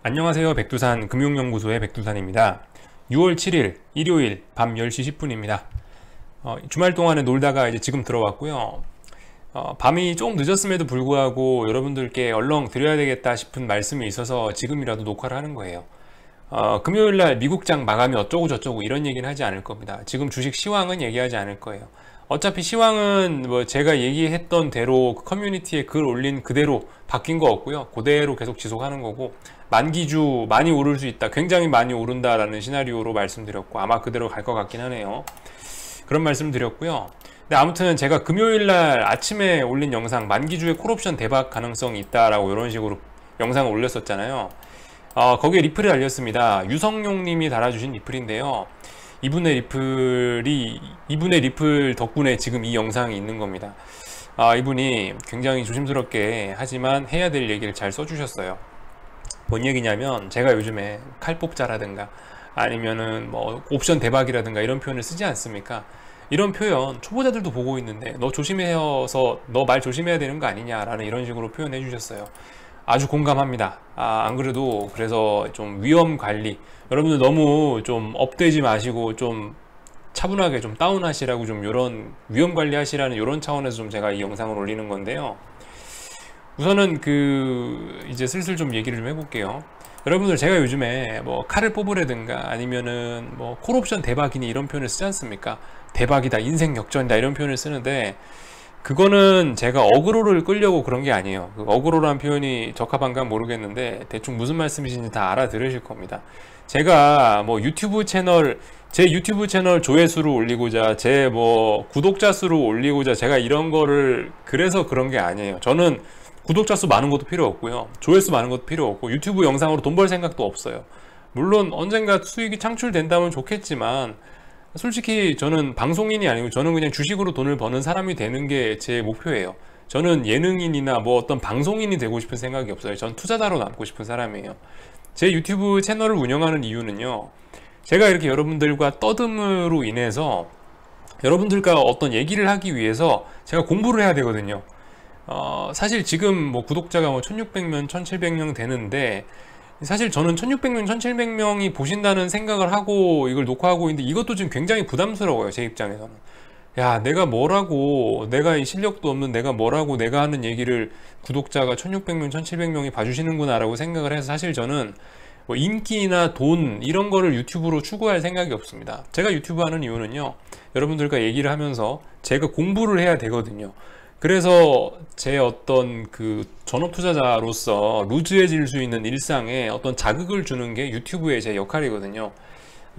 안녕하세요. 백두산 금융연구소의 백두산입니다. 6월 7일 일요일 밤 10시 10분입니다. 주말 동안에 놀다가 이제 지금 들어왔고요. 밤이 조금 늦었음에도 불구하고 여러분들께 얼렁 드려야 되겠다 싶은 말씀이 있어서 지금이라도 녹화를 하는 거예요. 금요일날 미국장 마감이 어쩌고 저쩌고 이런 얘기는 하지 않을 겁니다. 지금 주식 시황은 얘기하지 않을 거예요. 어차피 시황은 뭐 제가 얘기했던 대로 커뮤니티에 글 올린 그대로 바뀐 거 없고요. 그대로 계속 지속하는 거고, 만기주 많이 오를 수 있다, 굉장히 많이 오른다라는 시나리오로 말씀드렸고, 아마 그대로 갈 것 같긴 하네요. 그런 말씀 드렸고요. 근데 아무튼 제가 금요일날 아침에 올린 영상, 만기주의 콜옵션 대박 가능성이 있다라고 이런 식으로 영상을 올렸었잖아요. 거기에 리플을 알렸습니다. 유성용 님이 달아주신 리플인데요. 이분의 리플 덕분에 지금 이 영상이 있는 겁니다. 이분이 굉장히 조심스럽게 하지만 해야 될 얘기를 잘 써주셨어요. 뭔 얘기냐면, 제가 요즘에 칼뽑자라든가 아니면은 뭐 옵션 대박이라든가 이런 표현을 쓰지 않습니까? 이런 표현 초보자들도 보고 있는데 너 조심해서 너 말 조심해야 되는 거 아니냐라는 이런 식으로 표현해 주셨어요. 아주 공감합니다. 안 그래도 그래서 좀 위험 관리, 여러분들 너무 좀 업되지 마시고 좀 차분하게 좀 다운하시라고 좀 이런 위험 관리 하시라는 이런 차원에서 좀 제가 이 영상을 올리는 건데요. 우선은 이제 슬슬 좀 얘기를 좀 해볼게요. 여러분들, 제가 요즘에 뭐 칼을 뽑으라든가 아니면은 뭐 콜옵션 대박이니 이런 표현을 쓰지 않습니까? 대박이다, 인생 역전이다 이런 표현을 쓰는데, 그거는 제가 어그로를 끌려고 그런 게 아니에요. 그 어그로라는 표현이 적합한가 모르겠는데 대충 무슨 말씀이신지 다 알아들으실 겁니다. 제가 뭐 제 유튜브 채널 조회수를 올리고자, 제 뭐 구독자 수를 올리고자 제가 이런 거를 그래서 그런 게 아니에요. 저는 구독자 수 많은 것도 필요 없고요, 조회수 많은 것도 필요 없고, 유튜브 영상으로 돈 벌 생각도 없어요. 물론 언젠가 수익이 창출된다면 좋겠지만, 솔직히 저는 방송인이 아니고 저는 그냥 주식으로 돈을 버는 사람이 되는 게 제 목표예요. 저는 예능인이나 뭐 어떤 방송인이 되고 싶은 생각이 없어요. 전 투자자로 남고 싶은 사람이에요. 제 유튜브 채널을 운영하는 이유는요, 제가 이렇게 여러분들과 떠듦으로 인해서 여러분들과 어떤 얘기를 하기 위해서 제가 공부를 해야 되거든요. 사실 지금 뭐 구독자가 뭐 1600명, 1700명 되는데, 사실 저는 1600명, 1700명이 보신다는 생각을 하고 이걸 녹화하고 있는데, 이것도 지금 굉장히 부담스러워요, 제 입장에서는. 야, 내가 이 실력도 없는 내가 뭐라고 내가 하는 얘기를 구독자가 1600명, 1700명이 봐주시는구나 라고 생각을 해서, 사실 저는 뭐 인기나 돈 이런 거를 유튜브로 추구할 생각이 없습니다. 제가 유튜브 하는 이유는요, 여러분들과 얘기를 하면서 제가 공부를 해야 되거든요. 그래서 제 어떤 전업 투자자로서 루즈해질 수 있는 일상에 어떤 자극을 주는 게 유튜브의 제 역할이거든요.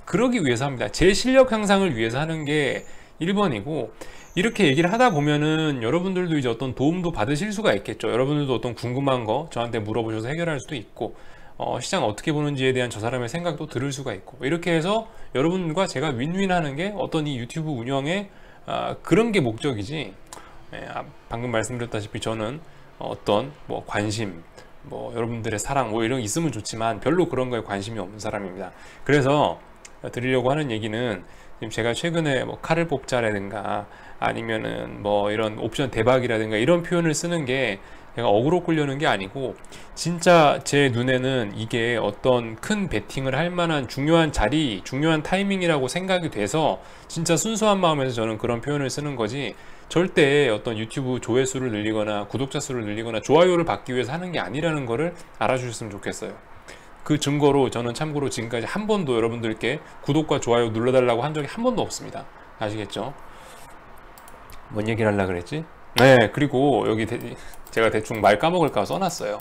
그러기 위해서 합니다. 제 실력 향상을 위해서 하는 게 1번이고, 이렇게 얘기를 하다 보면은 여러분들도 이제 어떤 도움도 받으실 수가 있겠죠. 여러분들도 어떤 궁금한 거 저한테 물어보셔서 해결할 수도 있고, 시장 어떻게 보는지에 대한 저 사람의 생각도 들을 수가 있고, 이렇게 해서 여러분과 제가 윈윈 하는 게 어떤 이 유튜브 운영의 그런 게 목적이지, 방금 말씀드렸다시피 저는 어떤 뭐 관심, 뭐 여러분들의 사랑 뭐 이런 게 있으면 좋지만 별로 그런 거에 관심이 없는 사람입니다. 그래서 드리려고 하는 얘기는, 지금 제가 최근에 뭐 칼을 뽑자라든가 아니면은 뭐 이런 옵션 대박이라든가 이런 표현을 쓰는 게 제가 어그로 끌려는 게 아니고, 진짜 제 눈에는 이게 어떤 큰 베팅을 할 만한 중요한 자리, 중요한 타이밍이라고 생각이 돼서 진짜 순수한 마음에서 저는 그런 표현을 쓰는 거지, 절대 어떤 유튜브 조회수를 늘리거나 구독자 수를 늘리거나 좋아요를 받기 위해서 하는 게 아니라는 거를 알아주셨으면 좋겠어요. 그 증거로 저는 참고로 지금까지 한 번도 여러분들께 구독과 좋아요 눌러달라고 한 적이 한 번도 없습니다. 아시겠죠? 뭔 얘기를 하려고 그랬지? 네, 그리고 여기 제가 대충 말 까먹을까 써놨어요.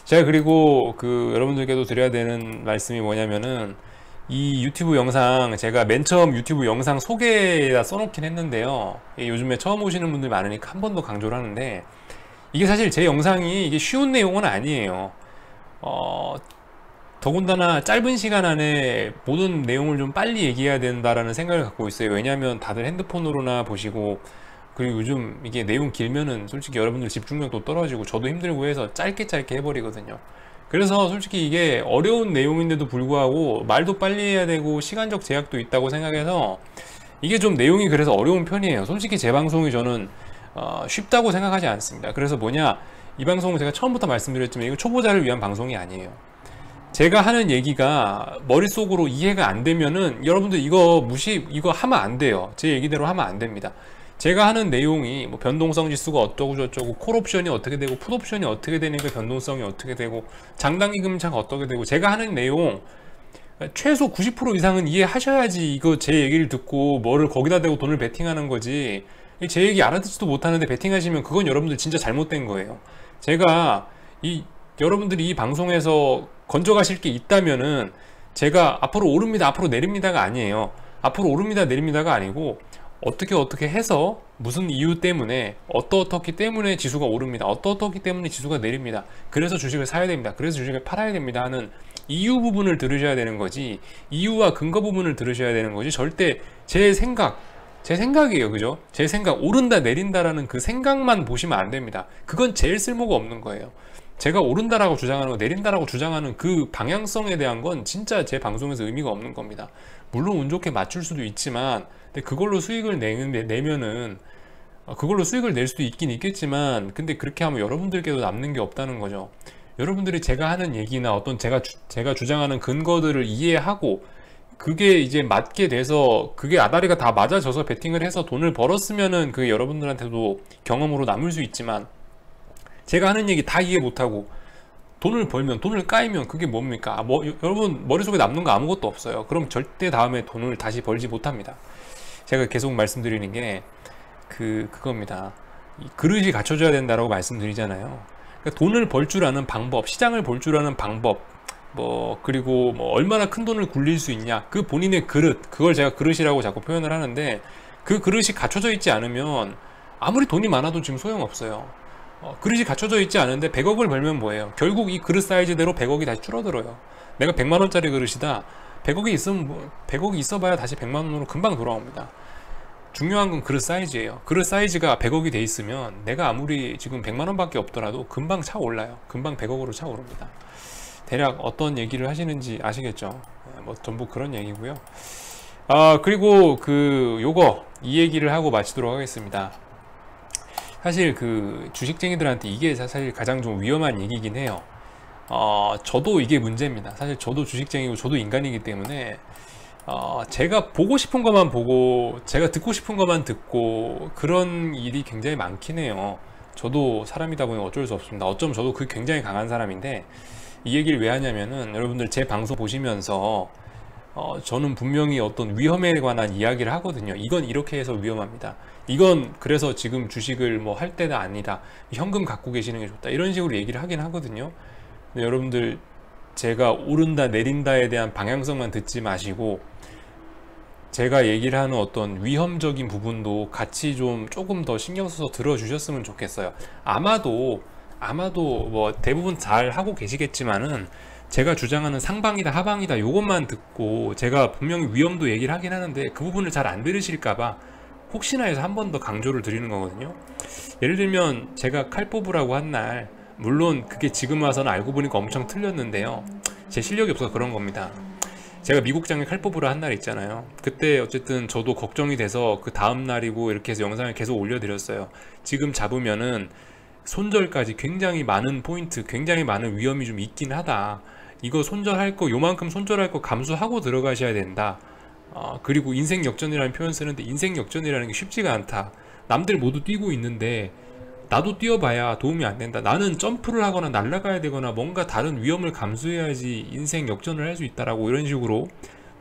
제가 그리고 여러분들께도 드려야 되는 말씀이 뭐냐면은, 이 유튜브 영상 제가 맨 처음 유튜브 영상 소개에다 써놓긴 했는데요, 요즘에 처음 오시는 분들이 많으니까 한 번 더 강조를 하는데, 이게 사실 제 영상이 이게 쉬운 내용은 아니에요. 더군다나 짧은 시간 안에 모든 내용을 좀 빨리 얘기해야 된다라는 생각을 갖고 있어요. 왜냐하면 다들 핸드폰으로나 보시고, 그리고 요즘 이게 내용 길면은 솔직히 여러분들 집중력도 떨어지고 저도 힘들고 해서 짧게 해버리거든요. 그래서 솔직히 이게 어려운 내용인데도 불구하고 말도 빨리 해야 되고 시간적 제약도 있다고 생각해서 이게 좀 내용이 그래서 어려운 편이에요. 솔직히 제 방송이 저는 쉽다고 생각하지 않습니다. 그래서 이 방송은 제가 처음부터 말씀드렸지만 이거 초보자를 위한 방송이 아니에요. 제가 하는 얘기가 머릿속으로 이해가 안 되면은 여러분들 이거 이거 하면 안 돼요. 제 얘기대로 하면 안 됩니다. 제가 하는 내용이 뭐 변동성 지수가 어쩌고 저쩌고, 콜옵션이 어떻게 되고, 풋옵션이 어떻게 되니까 변동성이 어떻게 되고, 장단기 금차가 어떻게 되고, 제가 하는 내용 최소 90% 이상은 이해하셔야지 이거 제 얘기를 듣고 뭐를 거기다 대고 돈을 베팅하는 거지. 제 얘기 알아듣지도 못하는데 베팅하시면 그건 여러분들 진짜 잘못된 거예요. 제가 여러분들이 이 방송에서 건져가실 게 있다면은 제가 앞으로 오릅니다, 앞으로 내립니다가 아니에요. 앞으로 오릅니다, 내립니다가 아니고 어떻게 해서 무슨 이유 때문에 어떻기 때문에 지수가 오릅니다, 어떻기 때문에 지수가 내립니다, 그래서 주식을 사야 됩니다, 그래서 주식을 팔아야 됩니다 하는 이유 부분을 들으셔야 되는 거지, 이유와 근거 부분을 들으셔야 되는 거지, 절대 제 생각이에요. 그죠? 제 생각, 오른다 내린다라는 그 생각만 보시면 안 됩니다. 그건 제일 쓸모가 없는 거예요. 제가 오른다라고 주장하는 거, 내린다라고 주장하는 그 방향성에 대한 건 진짜 제 방송에서 의미가 없는 겁니다. 물론 운 좋게 맞출 수도 있지만, 근데 그걸로 수익을 내면은 그걸로 수익을 낼 수도 있긴 있겠지만, 근데 그렇게 하면 여러분들께도 남는 게 없다는 거죠. 여러분들이 제가 하는 얘기나 어떤 제가 주장하는 근거들을 이해하고 그게 이제 맞게 돼서 그게 아다리가 다 맞아져서 베팅을 해서 돈을 벌었으면은 그게 여러분들한테도 경험으로 남을 수 있지만, 제가 하는 얘기 다 이해 못하고 돈을 벌면, 돈을 까이면 그게 뭡니까? 여러분 머릿속에 남는 거 아무것도 없어요. 그럼 절대 다음에 돈을 다시 벌지 못합니다. 제가 계속 말씀드리는 게 그겁니다. 이 그릇이 갖춰져야 된다라고 말씀드리잖아요. 그러니까 돈을 벌 줄 아는 방법, 시장을 볼 줄 아는 방법, 그리고 얼마나 큰 돈을 굴릴 수 있냐, 그 본인의 그릇, 그걸 제가 그릇이라고 자꾸 표현을 하는데, 그 그릇이 갖춰져 있지 않으면 아무리 돈이 많아도 지금 소용없어요. 그릇이 갖춰져 있지 않은데 100억을 벌면 뭐예요? 결국 이 그릇 사이즈대로 100억이 다시 줄어들어요. 내가 100만원짜리 그릇이다, 100억이 있으면 100억이 있어봐야 다시 100만원으로 금방 돌아옵니다. 중요한 건 그릇 사이즈예요. 그릇 사이즈가 100억이 돼 있으면 내가 아무리 지금 100만원밖에 없더라도 금방 차올라요. 금방 100억으로 차오릅니다. 대략 어떤 얘기를 하시는지 아시겠죠? 전부 그런 얘기고요. 그리고 이 얘기를 하고 마치도록 하겠습니다. 사실 주식쟁이들한테 이게 사실 가장 좀 위험한 얘기긴 해요. 저도 이게 문제입니다. 사실 저도 주식쟁이고 저도 인간이기 때문에 제가 보고 싶은 것만 보고 제가 듣고 싶은 것만 듣고 그런 일이 굉장히 많긴 해요. 저도 사람이다 보니 어쩔 수 없습니다. 어쩌면 저도 그게 굉장히 강한 사람인데, 이 얘기를 왜 하냐면은 여러분들 제 방송 보시면서 저는 분명히 어떤 위험에 관한 이야기를 하거든요. 이건 이렇게 해서 위험합니다, 이건 그래서 지금 주식을 할 때가 아니다, 현금 갖고 계시는 게 좋다, 이런 식으로 얘기를 하긴 하거든요. 근데 여러분들 제가 오른다 내린다에 대한 방향성만 듣지 마시고 제가 얘기를 하는 어떤 위험적인 부분도 같이 조금 더 신경 써서 들어주셨으면 좋겠어요. 아마도 대부분 잘 하고 계시겠지만은 제가 주장하는 상방이다 하방이다 요것만 듣고 제가 분명히 위험도 얘기를 하긴 하는데 그 부분을 잘 안 들으실까봐 혹시나 해서 한 번 더 강조를 드리는 거거든요. 예를 들면 제가 칼 뽑으라고 한 날, 물론 그게 지금 와서는 알고 보니까 엄청 틀렸는데요, 제 실력이 없어서 그런 겁니다. 제가 미국장에 칼 뽑으러 한 날 있잖아요. 그때 어쨌든 저도 걱정이 돼서 그 다음 날이고 이렇게 해서 영상을 계속 올려드렸어요. 지금 잡으면은 손절까지 굉장히 많은 포인트, 굉장히 많은 위험이 좀 있긴 하다, 이거 손절할 거, 요만큼 손절할 거 감수하고 들어가셔야 된다. 그리고 인생 역전이라는 표현 쓰는데 인생 역전이라는 게 쉽지가 않다. 남들 모두 뛰고 있는데 나도 뛰어봐야 도움이 안 된다. 나는 점프를 하거나 날아가야 되거나 뭔가 다른 위험을 감수해야지 인생 역전을 할 수 있다라고, 이런 식으로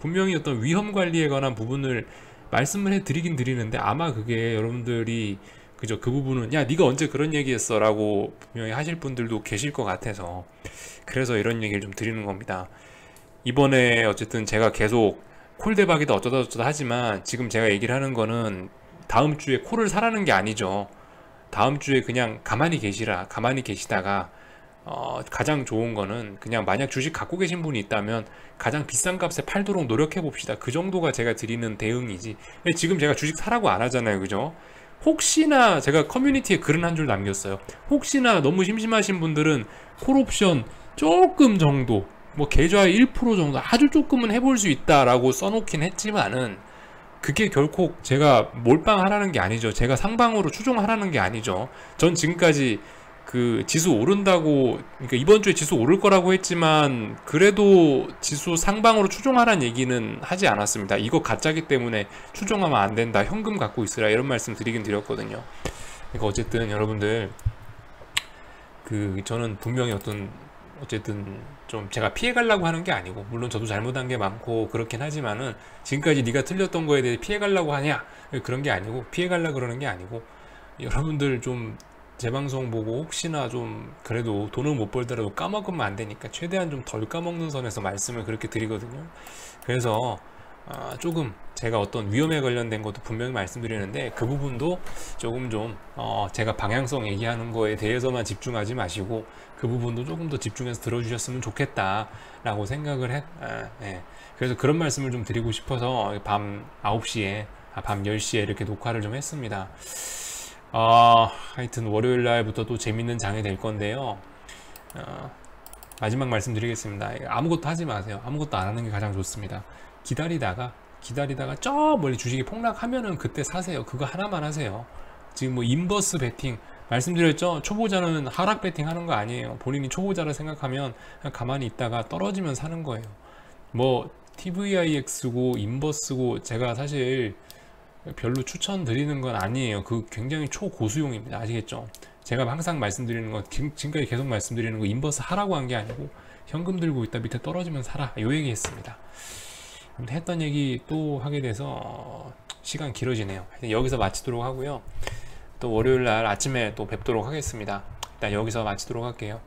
분명히 어떤 위험 관리에 관한 부분을 말씀을 해드리긴 드리는데, 아마 그게 여러분들이 그 부분은 야 네가 언제 그런 얘기했어 라고 분명히 하실 분들도 계실 것 같아서, 그래서 이런 얘기를 좀 드리는 겁니다. 이번에 어쨌든 제가 계속 콜대박이다 어쩌다 하지만 지금 제가 얘기를 하는 거는 다음 주에 콜을 사라는 게 아니죠. 다음 주에 그냥 가만히 계시다가 가장 좋은 거는 그냥 만약 주식 갖고 계신 분이 있다면 가장 비싼 값에 팔도록 노력해 봅시다. 그 정도가 제가 드리는 대응이지. 지금 제가 주식 사라고 안 하잖아요, 그죠? 혹시나 제가 커뮤니티에 글은 한 줄 남겼어요. 혹시나 너무 심심하신 분들은 콜옵션 조금 정도, 계좌의 1% 정도 아주 조금은 해볼 수 있다라고 써놓긴 했지만은 그게 결코 제가 몰빵하라는 게 아니죠. 제가 상방으로 추종하라는 게 아니죠. 전 지금까지 그 지수 오른다고, 그러니까 이번 주에 지수 오를 거라고 했지만 그래도 지수 상방으로 추종하라는 얘기는 하지 않았습니다. 이거 가짜기 때문에 추종하면 안 된다, 현금 갖고 있으라, 이런 말씀 드리긴 드렸거든요. 그러니까 어쨌든 여러분들, 그 저는 분명히 어쨌든 좀 제가 피해 가려고 하는 게 아니고, 물론 저도 잘못한 게 많고 그렇긴 하지만은, 지금까지 네가 틀렸던 거에 대해 피해 가려고 하냐, 그런 게 아니고, 피해 가려고 그러는 게 아니고, 여러분들 좀 제 방송 보고 혹시나 좀 그래도 돈을 못 벌더라도 까먹으면 안 되니까 최대한 좀 덜 까먹는 선에서 말씀을 그렇게 드리거든요. 그래서 조금 제가 어떤 위험에 관련된 것도 분명히 말씀드리는데, 그 부분도 조금 좀 제가 방향성 얘기하는 거에 대해서만 집중하지 마시고 그 부분도 조금 더 집중해서 들어주셨으면 좋겠다 라고 생각을 예. 그래서 그런 말씀을 좀 드리고 싶어서 밤 9시에 밤 10시에 이렇게 녹화를 좀 했습니다. 하여튼 월요일 날부터 또 재밌는 장이 될 건데요. 마지막 말씀드리겠습니다. 아무것도 하지 마세요. 아무것도 안 하는 게 가장 좋습니다. 기다리다가 저 멀리 주식이 폭락하면은 그때 사세요. 그거 하나만 하세요. 지금 뭐 인버스 베팅 말씀드렸죠. 초보자는 하락 베팅 하는 거 아니에요. 본인이 초보자라 생각하면 그냥 가만히 있다가 떨어지면 사는 거예요. 뭐 TVIX고 인버스고 제가 사실 별로 추천드리는 건 아니에요. 그 굉장히 초고수용입니다. 아시겠죠? 제가 항상 말씀드리는 거, 지금까지 계속 말씀드리는 거, 인버스 하라고 한 게 아니고 현금 들고 있다 밑에 떨어지면 사라, 요 얘기 했습니다. 했던 얘기 또 하게 돼서 시간 길어지네요. 여기서 마치도록 하고요. 또 월요일 날 아침에 또 뵙도록 하겠습니다. 일단 여기서 마치도록 할게요.